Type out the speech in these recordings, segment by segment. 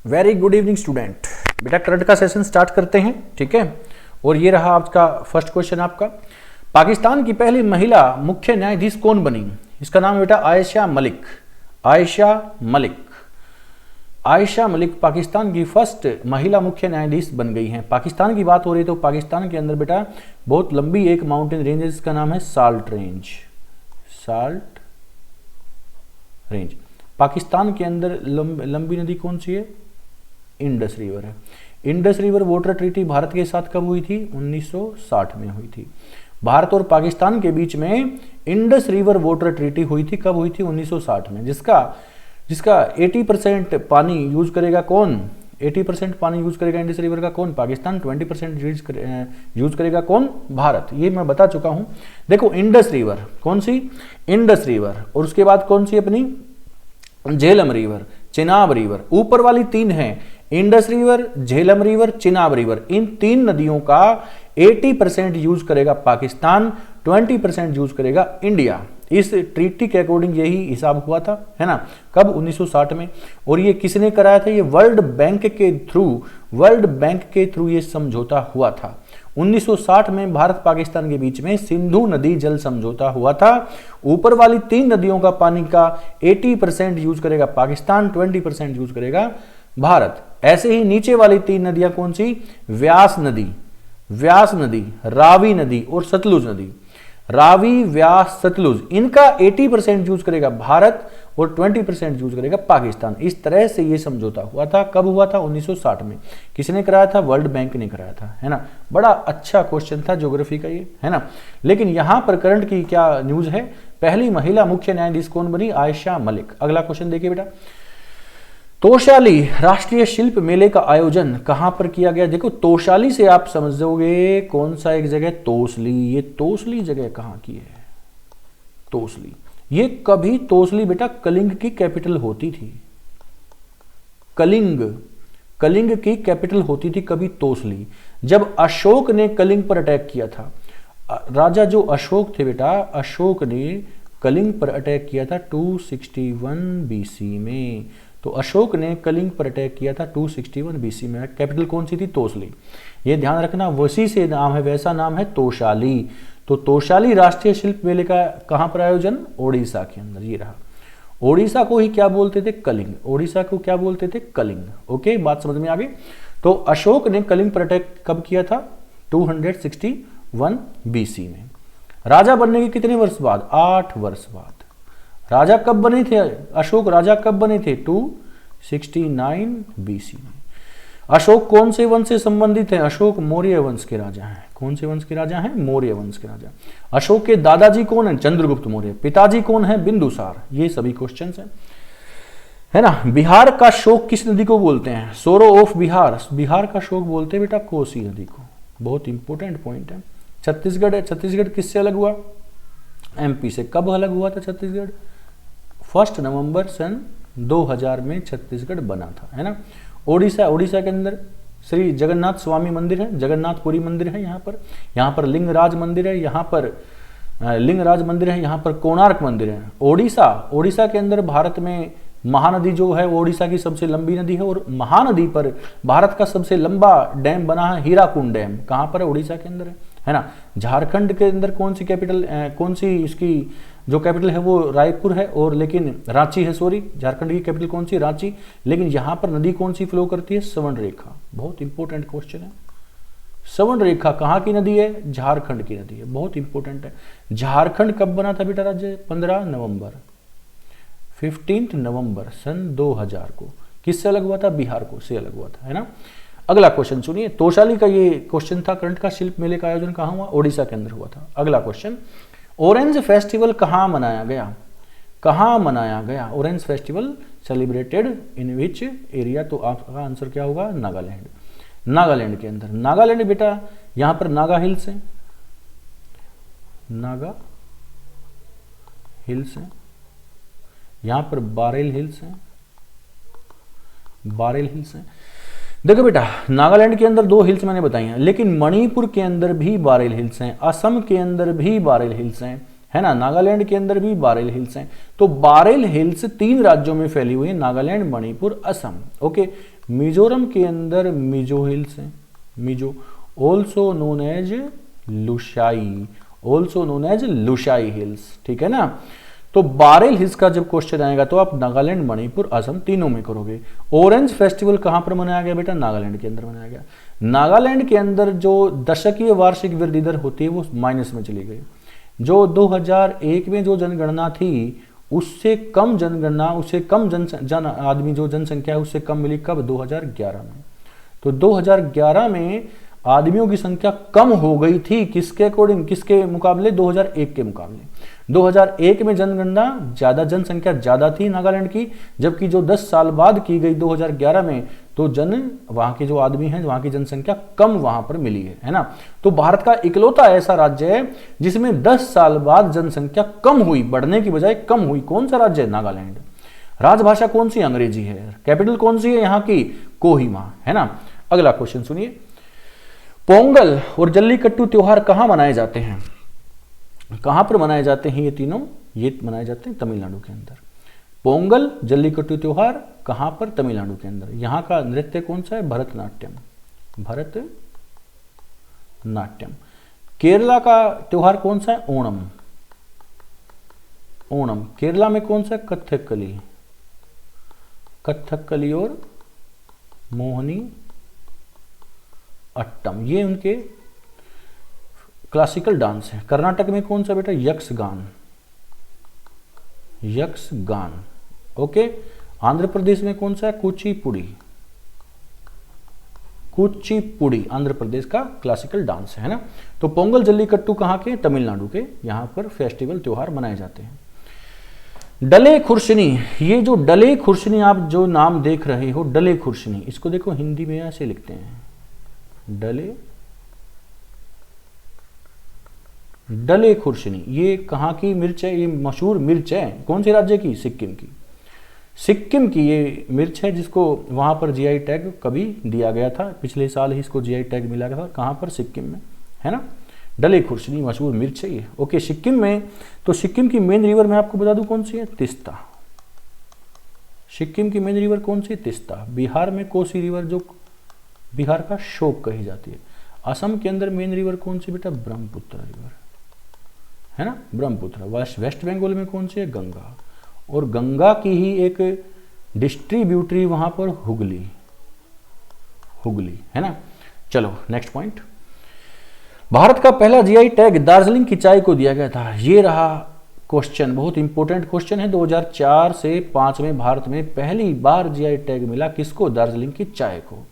Very good evening student. बेटा current का session start करते हैं, ठीक है। और ये रहा आपका फर्स्ट क्वेश्चन आपका। पाकिस्तान की पहली महिला मुख्य न्यायाधीश कौन बनी? इसका नाम है बेटा आयशा मलिक। आयशा मलिक, आयशा मलिक पाकिस्तान की फर्स्ट महिला मुख्य न्यायाधीश बन गई हैं। पाकिस्तान की बात हो रही है तो पाकिस्तान के अंदर बेटा बहुत लंबी एक माउंटेन रेंज है जिसका नाम है salt range. Salt range. Pakistan के अंदर लंबी नदी कौन सी है? इंडस रिवर है। Indus river water treaty Bharat के साथ कब हुई थी? 1960 में हुई थी। भारत और पाकिस्तान के बीच में इंडस रिवर वाटर ट्रीटी हुई थी। कब हुई थी? 1960 में। जिसका 80% पानी यूज करेगा कौन? 80% पानी यूज करेगा इंडस रिवर का कौन? पाकिस्तान। 20% यूज करेगा कौन? भारत। ये मैं बता चुका हूं। देखो इंडस रिवर कौन सी? Indus river. और उसके बाद कौन सी अपनी? Jhelum river, Chenab river. ऊपर वाली तीन हैं, Indus river, Jhelum river, Chenab river. इन तीन नदियों का 80% यूज करेगा पाकिस्तान, 20% यूज करेगा इंडिया। इस ट्रीटी के अकॉर्डिंग यही हिसाब हुआ था, है ना। कब? 1960 में। और ये किसने कराया था? ये वर्ल्ड बैंक के थ्रू ये समझौता हुआ था। 1960 में भारत पाकिस्तान के बीच में सिंधु नदी जल समझौता हुआ था। ऊपर वाली तीन नदियों का पानी का 80% यूज करेगा पाकिस्तान, 20% यूज करेगा भारत। ऐसे ही नीचे वाली तीन नदियां कौन सी? व्यास नदी, रावी नदी और सतलुज नदी। रावी, व्यास, सतलुज, इनका 80% यूज करेगा भारत और 20% यूज करेगा पाकिस्तान। इस तरह से ये समझौता हुआ था। कब हुआ था? 1960 में। किसने कराया था? वर्ल्ड बैंक ने कराया था, है ना। बड़ा अच्छा क्वेश्चन था ज्योग्राफी का ये, है ना। लेकिन यहां पर करंट की क्या न्यूज है? पहली महिला मुख्य न्यायाधीश कौन बनी? आयशा मलिक। अगला क्वेश्चन देखिए बेटा। तोशाली राष्ट्रीय शिल्प मेले का आयोजन कहां पर किया गया? देखो तोशाली से आप समझोगे कौन सा एक जगह? तोसली। ये तोसली जगह कहां की है? तोसली। ये कभी तोसली बेटा कलिंग की कैपिटल होती थी। कलिंग की कैपिटल होती थी कभी तोसली। जब अशोक ने कलिंग पर अटैक किया था, राजा जो अशोक थे बेटा, अशोक ने कलिंग पर अटैक किया था 261 बीसी में। तो अशोक ने कलिंग पर अटैक किया था 261 बीसी में। कैपिटल कौन सी थी? तोसली। ये ध्यान रखना, वसी से नाम है, वैसा नाम है तोशाली। तो तोशाली राष्ट्रीय शिल्प मेले का कहां पर आयोजन? ओडिशा के अंदर। ये रहा। ओडिशा को ही क्या बोलते थे? कलिंग। ओडिशा को क्या बोलते थे? कलिंग। ओके, बात समझ में आ गई। तो अशोक ने कलिंग पर अटैक कब किया था? 261 बीसी में। राजा बनने के कितने वर्ष बाद? 8 वर्ष बाद। राजा कब बने थे? अशोक राजा कब बने थे? 269 बीसी में। अशोक कौन से वंश से संबंधित है? अशोक मौर्य वंश के राजा हैं। कौन से वंश के राजा हैं? मौर्य वंश के राजा। अशोक के दादाजी कौन है? चंद्रगुप्त मौर्य। पिताजी कौन है? बिंदुसार। ये सभी क्वेश्चंस हैं, है ना। बिहार का शोक किस नदी को बोलते हैं? सोरो ऑफ बिहार। बिहार का शोक बोलते हैं बेटा कोसी नदी को। बहुत इंपॉर्टेंट पॉइंट है। छत्तीसगढ़ है। छत्तीसगढ़ किससे अलग हुआ? एमपी से। कब अलग हुआ था छत्तीसगढ़? 1 नवंबर सन 2000 में छत्तीसगढ़ बना था, है ना। ओडिशा के अंदर श्री जगन्नाथ स्वामी मंदिर है, जगन्नाथपुरी मंदिर है। यहाँ पर लिंगराज मंदिर है, यहाँ पर कोणार्क मंदिर है। ओडिशा के अंदर भारत में महानदी जो है ओडिशा की सबसे लंबी नदी है। और महानदी पर भारत का सबसे लंबा डैम बना है हीराकुंड डैम। कहाँ पर है? ओडिशा के अंदर है ना। झारखंड के अंदर कौन सी कैपिटल, कौन सी इसकी जो कैपिटल है वो रायपुर है, और लेकिन रांची है, सॉरी। झारखंड की कैपिटल कौन सी? रांची। लेकिन यहां पर नदी कौन सी फ्लो करती है? स्वर्ण रेखा। बहुत इंपॉर्टेंट क्वेश्चन है। स्वर्ण रेखा कहां की नदी है? झारखंड की नदी है। बहुत इंपॉर्टेंट है। झारखंड कब बना था बेटा राज्य? 15 नवंबर सन 2000 को। किससे अलग हुआ था? बिहार को से अलग हुआ था, है ना। अगला क्वेश्चन सुनिए। तोशाली का ये क्वेश्चन था। करंट का शिल्प मेले का आयोजन कहां हुआ? ओडिशा के अंदर हुआ था। अगला क्वेश्चन, ऑरेंज फेस्टिवल कहां मनाया गया? कहां मनाया गया? Orange festival celebrated in which area? तो आपका आंसर क्या होगा? नागालैंड। नागालैंड के अंदर। नागालैंड बेटा यहां पर नागा हिल्स है, नागा हिल्स है। यहां पर बारेल हिल्स है, बारेल हिल्स है। देखो बेटा नागालैंड के अंदर 2 हिल्स मैंने बताई हैं, लेकिन मणिपुर के अंदर भी बारेल हिल्स हैं, असम के अंदर भी बारेल हिल्स हैं, है ना। नागालैंड के अंदर भी बारेल हिल्स हैं। तो बारेल हिल्स 3 राज्यों में फैली हुई है, नागालैंड, मणिपुर, असम। ओके, मिजोरम के अंदर मिजो हिल्स हैं, Mizo, also known as Lushai, also known as Lushai hills, ठीक है ना। तो बारेल हिल्स का जब क्वेश्चन आएगा तो आप नागालैंड, मणिपुर, असम तीनों में करोगे। ऑरेंज फेस्टिवल कहां पर मनाया गया बेटा? नागालैंड के अंदर मनाया गया। नागालैंड के अंदर जो दशकीय वार्षिक वृद्धि दर होती है वो माइनस में चली गई। जो 2001 में जो जनगणना थी उससे कम जनगणना, उससे कम जन आदमी जो जनसंख्या है उससे कम मिली कब? 2011 में। तो 2011 में आदमियों की संख्या कम हो गई थी, किसके अकॉर्डिंग, किसके मुकाबले? 2001 के मुकाबले। 2001 में जनगणना ज्यादा, जनसंख्या ज्यादा थी नागालैंड की, जबकि जो 10 साल बाद की गई 2011 में, तो वहां के जो आदमी हैं, वहां की जनसंख्या कम वहां पर मिली है ना। तो भारत का इकलौता ऐसा राज्य है जिसमें 10 साल बाद जनसंख्या कम हुई, बढ़ने की बजाय कम हुई। कौन सा राज्य है? नागालैंड। राजभाषा कौन सी? अंग्रेजी है। कैपिटल कौन सी है यहाँ की? कोहिमा, है ना। अगला क्वेश्चन सुनिए, पोंगल और जल्लीकट्टू त्योहार कहां मनाए जाते हैं? कहां पर मनाए जाते हैं ये तीनों? ये मनाए जाते हैं तमिलनाडु के अंदर। पोंगल, जल्लीकट्टू त्योहार कहां पर? तमिलनाडु के अंदर। यहां का नृत्य कौन सा है? भरतनाट्यम, भरतनाट्यम। केरला का त्योहार कौन सा है? ओणम, ओणम। केरला में कौन सा? कथकली, कथकली और मोहिनी अट्टम, ये उनके क्लासिकल डांस है। कर्नाटक में कौन सा बेटा? यक्षगान, यक्षगान। ओके, आंध्र प्रदेश में कौन सा है? कुचिपुड़ी, कुचिपुड़ी आंध्र प्रदेश का क्लासिकल डांस है ना। तो पोंगल, जल्लीकट्टू कहां के? तमिलनाडु के। यहां पर फेस्टिवल त्योहार मनाए जाते हैं। डले खुर्शनी, ये जो डले खुर्शनी आप जो नाम देख रहे हो, डले खुर्शनी, इसको देखो हिंदी में ऐसे लिखते हैं, डले, डले खुर्शनी। ये कहाँ की मिर्च है? ये मशहूर मिर्च है। कौन से राज्य की? सिक्किम की। सिक्किम की ये मिर्च है जिसको वहां पर जीआई टैग कभी दिया गया था, पिछले साल ही इसको जीआई टैग मिला गया था। कहाँ पर? सिक्किम में, है ना। डले खुर्शनी मशहूर मिर्च है ये। ओके, सिक्किम में, तो सिक्किम की मेन रिवर मैं आपको बता दूं कौन सी है? तिस्ता। सिक्किम की मेन रिवर कौन सी? तिस्ता। बिहार में कोसी रिवर जो बिहार का शोक कही जाती है। असम के अंदर मेन रिवर कौन सी बेटा? ब्रह्मपुत्र रिवर, है ना, ब्रह्मपुत्र। वेस्ट बंगाल में कौन सी है? गंगा। और गंगा की ही एक डिस्ट्रीब्यूटरी वहां पर हुगली, हुगली, है ना। चलो नेक्स्ट पॉइंट, भारत का पहला जीआई टैग दार्जिलिंग की चाय को दिया गया था। ये रहा क्वेश्चन, बहुत इंपॉर्टेंट क्वेश्चन है। 2004 से 5 में भारत में पहली बार जीआई टैग मिला, किसको? दार्जिलिंग की चाय को।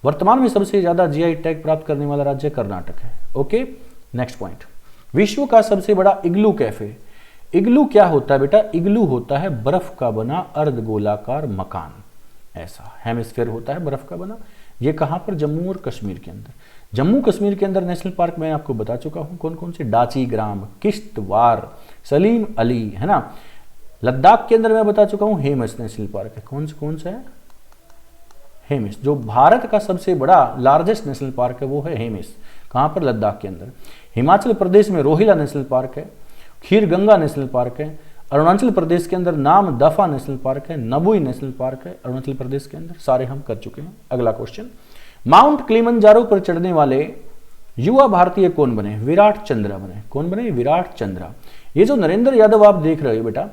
वर्तमान में सबसे ज्यादा जीआई टैग प्राप्त करने वाला राज्य कर्नाटक है। ओके, नेक्स्ट पॉइंट, विश्व का सबसे बड़ा इग्लू कैफे। इग्लू क्या होता है बेटा? इग्लू होता है बर्फ का बना अर्धगोलाकार मकान, ऐसा हेमिस्फीयर होता है बर्फ का बना। ये कहां पर? जम्मू और कश्मीर के अंदर। जम्मू कश्मीर के अंदर नेशनल पार्क मैं आपको बता चुका हूं कौन कौन से, डाची ग्राम, किश्तवाड़, सलीम अली, है ना। लद्दाख के अंदर मैं बता चुका हूं हेमस नेशनल पार्क है। कौन सा है? हेमिस। जो भारत का सबसे बड़ा लार्जेस्ट नेशनल पार्क है वो है हेमिस। कहां पर? लद्दाख के अंदर। हिमाचल प्रदेश में रोहिला नेशनल पार्क है, खीर गंगा नेशनल पार्क है। अरुणाचल प्रदेश के अंदर नाम दफा नेशनल पार्क है, नबुई नेशनल पार्क है अरुणाचल प्रदेश के अंदर। सारे हम कर चुके हैं। अगला क्वेश्चन, माउंट किलिमंजारो पर चढ़ने वाले युवा भारतीय कौन बने? विराट चंद्रा बने। कौन बने? विराट चंद्रा। ये जो नरेंद्र यादव आप देख रहे हो बेटा,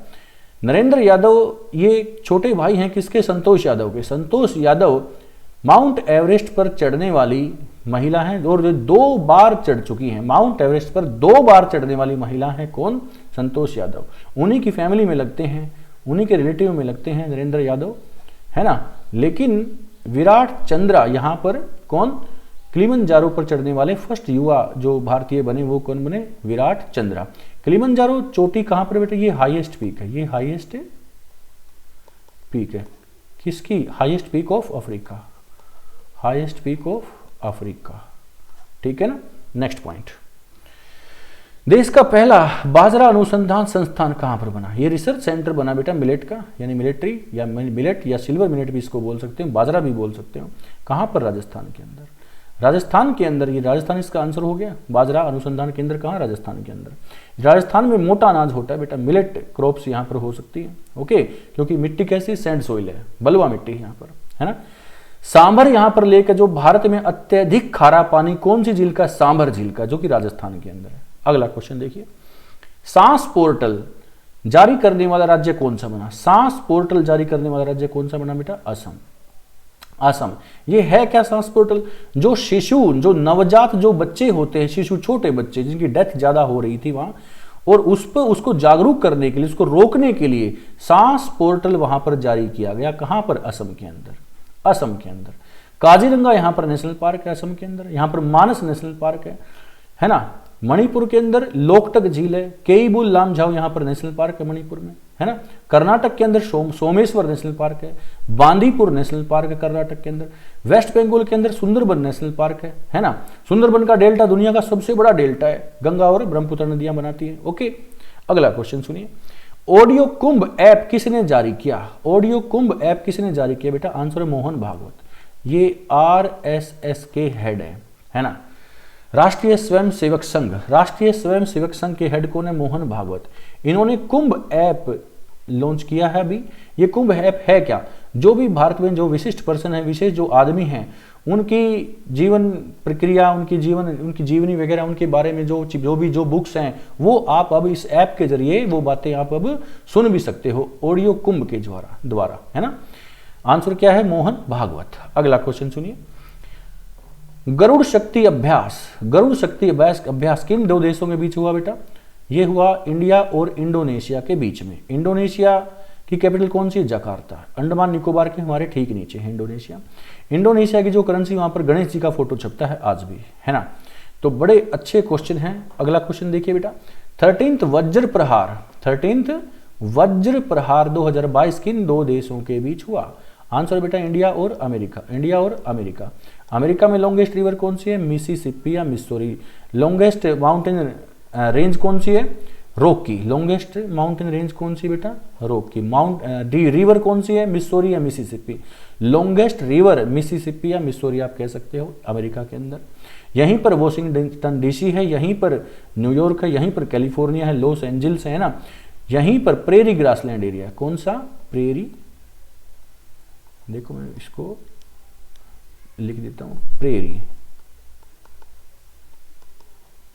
नरेंद्र यादव ये छोटे भाई हैं किसके? संतोष यादव के। संतोष यादव माउंट एवरेस्ट पर चढ़ने वाली महिला हैं और जो 2 बार चढ़ चुकी हैं। माउंट एवरेस्ट पर 2 बार चढ़ने वाली महिला है कौन? संतोष यादव। उन्हीं की फैमिली में लगते हैं, उन्हीं के रिलेटिव में लगते हैं नरेंद्र यादव, है ना। लेकिन विराट चंद्रा यहां पर कौन? किलिमंजारो पर चढ़ने वाले फर्स्ट युवा जो भारतीय बने वो कौन बने? विराट चंद्रा। किलिमंजारो चोटी कहां पर बेटे? ये हाईएस्ट पीक है, ये हाईएस्ट पीक है किसकी? Highest peak of Africa, highest peak of Africa, ठीक है ना। नेक्स्ट पॉइंट, देश का पहला बाजरा अनुसंधान संस्थान कहां पर बना? ये रिसर्च सेंटर बना बेटा मिलेट का, यानी मिलिट्री या मिलेट या सिल्वर मिलेट भी इसको बोल सकते हो, बाजरा भी बोल सकते हो। कहां पर? राजस्थान के अंदर। राजस्थान के अंदर, ये राजस्थान इसका आंसर हो गया। बाजरा अनुसंधान केंद्र कहाँ? राजस्थान के अंदर। राजस्थान में मोटा अनाज होता है बेटा, मिलेट क्रॉप्स यहाँ पर हो सकती है। ओके, क्योंकि मिट्टी कैसी? सैंड सोइल है, बलुआ मिट्टी है यहाँ पर, है ना। सांभर यहाँ पर लेकर जो भारत में अत्यधिक खारा पानी कौन सी झील का? सांभर झील का, जो कि राजस्थान के अंदर है। अगला क्वेश्चन देखिए, सांस पोर्टल जारी करने वाला राज्य कौन सा बना? सांस पोर्टल जारी करने वाला राज्य कौन सा बना बेटा? असम। असम। ये है क्या सांस पोर्टल? जो शिशु, जो नवजात जो बच्चे होते हैं, शिशु छोटे बच्चे जिनकी डेथ ज्यादा हो रही थी वहां, और उस पर उसको जागरूक करने के लिए, उसको रोकने के लिए सांस पोर्टल वहां पर जारी किया गया। कहां पर? असम के अंदर। असम के अंदर काजीरंगा यहाँ पर नेशनल पार्क है, असम के अंदर। यहाँ पर मानस नेशनल पार्क है ना। मणिपुर के अंदर लोकटक झील है। केईबुल लामझाओ यहाँ पर नेशनल पार्क है मणिपुर में, है ना। कर्नाटक के अंदर सोमेश्वर नेशनल पार्क है। बांदीपुर नेशनल पार्क है कर्नाटक के अंदर। वेस्ट बंगाल के अंदर सुंदरबन नेशनल पार्क है ना। सुंदरबन का डेल्टा दुनिया का सबसे बड़ा डेल्टा है, गंगा और ब्रह्मपुत्र नदियां बनाती है। ओके, अगला क्वेश्चन सुनिए, ऑडियो कुंभ ऐप किसने जारी किया? ऑडियो कुंभ ऐप किसने जारी किया बेटा? आंसर है मोहन भागवत। ये RSS के हेड है ना। राष्ट्रीय स्वयंसेवक संघ, राष्ट्रीय स्वयंसेवक संघ के हेड कौन है? मोहन भागवत। इन्होंने कुंभ ऐप लॉन्च किया है अभी। ये कुंभ ऐप है क्या? जो भी भारत में जो विशिष्ट पर्सन है, विशेष जो आदमी हैं, उनकी जीवन प्रक्रिया, उनकी जीवनी वगैरह, उनके बारे में जो बुक्स हैं, वो आप अब इस ऐप के जरिए वो बातें आप अब सुन भी सकते हो, ऑडियो कुंभ के द्वारा, है ना। आंसर क्या है? मोहन भागवत। अगला क्वेश्चन सुनिए, गरुड़ शक्ति अभ्यास, गरुड़ शक्ति अभ्यास किन दो देशों के बीच हुआ बेटा? ये हुआ इंडिया और इंडोनेशिया के बीच में। इंडोनेशिया की कैपिटल कौन सी है? जकार्ता। अंडमान निकोबार के हमारे ठीक नीचे है इंडोनेशिया। इंडोनेशिया की जो करेंसी, वहां पर गणेश जी का फोटो छपता है आज भी, है ना। तो बड़े अच्छे क्वेश्चन हैं। अगला क्वेश्चन देखिए बेटा, 13th वज्र प्रहार, 13th वज्र प्रहार 2022 किन दो देशों के बीच हुआ? आंसर बेटा इंडिया और अमेरिका। इंडिया और अमेरिका। अमेरिका में लॉन्गेस्ट रिवर कौन सी है? मिसिसिपी या मिसौरी। लॉन्गेस्ट माउंटेन रेंज कौन सी है? रॉकी। लॉन्गेस्ट माउंटेन रेंज कौन सी बेटा? रॉकी। रिवर कौन सी है? मिसौरी या मिसिसिपी। लॉन्गेस्ट रिवर मिसिसिपी या मिसौरी आप कह सकते हो अमेरिका के अंदर। यहीं पर वॉशिंगटन डीसी है, यहीं पर न्यूयॉर्क है, यहीं पर कैलिफोर्निया है, लॉस एंजल्स है ना। यहीं पर प्रेरी ग्रासलैंड एरिया, कौन सा? प्रेरी, देखो मैं इसको लिख देता हूं,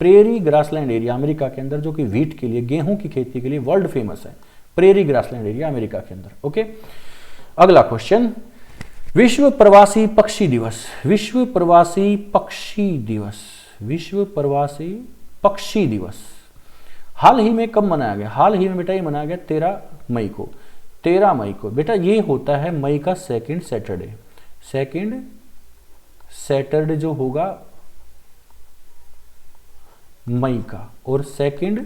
प्रेरी ग्रासलैंड एरिया अमेरिका के अंदर, जो कि व्हीट के लिए, गेहूं की खेती के लिए वर्ल्ड फेमस है। प्रेरी ग्रासलैंड एरिया अमेरिका के अंदर। ओके, अगला क्वेश्चन, विश्व प्रवासी पक्षी दिवस, विश्व प्रवासी पक्षी दिवस, विश्व प्रवासी पक्षी दिवस हाल ही में कब मनाया गया? हाल ही में बेटा ये मनाया गया 13 मई को। 13 मई को बेटा ये होता है मई का सेकंड सैटरडे। सेकंड सैटरडे जो होगा मई का, और सेकंड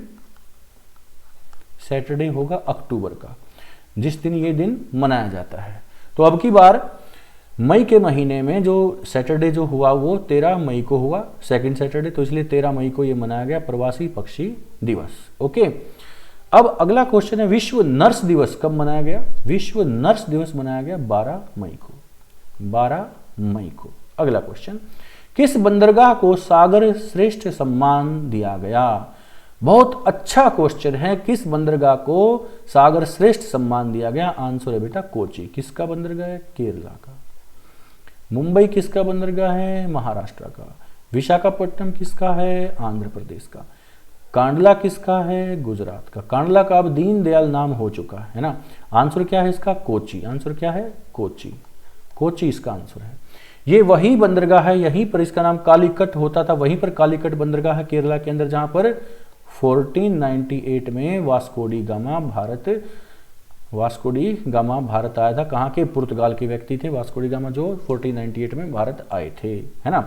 सैटरडे होगा अक्टूबर का, जिस दिन ये दिन मनाया जाता है। तो अब की बार मई के महीने में जो सैटरडे जो हुआ वो 13 मई को हुआ, सेकंड सैटरडे, तो इसलिए 13 मई को ये मनाया गया प्रवासी पक्षी दिवस। ओके, अब अगला क्वेश्चन है, विश्व नर्स दिवस कब मनाया गया? विश्व नर्स दिवस मनाया गया 12 मई को, 12 मई को। अगला क्वेश्चन, किस बंदरगाह को सागर श्रेष्ठ सम्मान दिया गया? बहुत अच्छा क्वेश्चन है, किस बंदरगाह को सागर श्रेष्ठ सम्मान दिया गया? आंसर है बेटा कोची। किसका बंदरगाह है? केरला का। मुंबई किसका बंदरगाह है? महाराष्ट्र का। विशाखापट्टनम किसका है? आंध्र प्रदेश का। कांडला किसका है? गुजरात का। कांडला का अब दीनदयाल नाम हो चुका है ना। आंसर क्या है इसका? कोची। आंसर क्या है? कोची। कोची इसका आंसर है। ये वही बंदरगाह है, यहीं पर इसका नाम कालीकट होता था, वहीं पर कालीकट बंदरगाह है केरला के अंदर, जहां पर 1498 में वास्को डी गामा भारत आया था। कहाँ के? पुर्तगाल के व्यक्ति थे वास्को डी गामा, जो 1498 में भारत आए थे, है ना।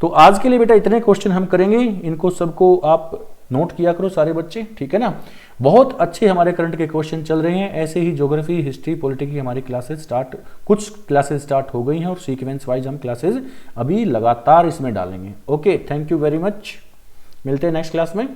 तो आज के लिए बेटा इतने क्वेश्चन हम करेंगे, इनको सबको आप नोट किया करो सारे बच्चे, ठीक है ना। बहुत अच्छे हमारे करंट के क्वेश्चन चल रहे हैं। ऐसे ही ज्योग्राफी, हिस्ट्री, पॉलिटी की हमारी कुछ क्लासेस स्टार्ट हो गई हैं, और सीक्वेंस वाइज हम क्लासेस अभी लगातार इसमें डालेंगे। Okay, thank you very much, मिलते हैं नेक्स्ट क्लास में।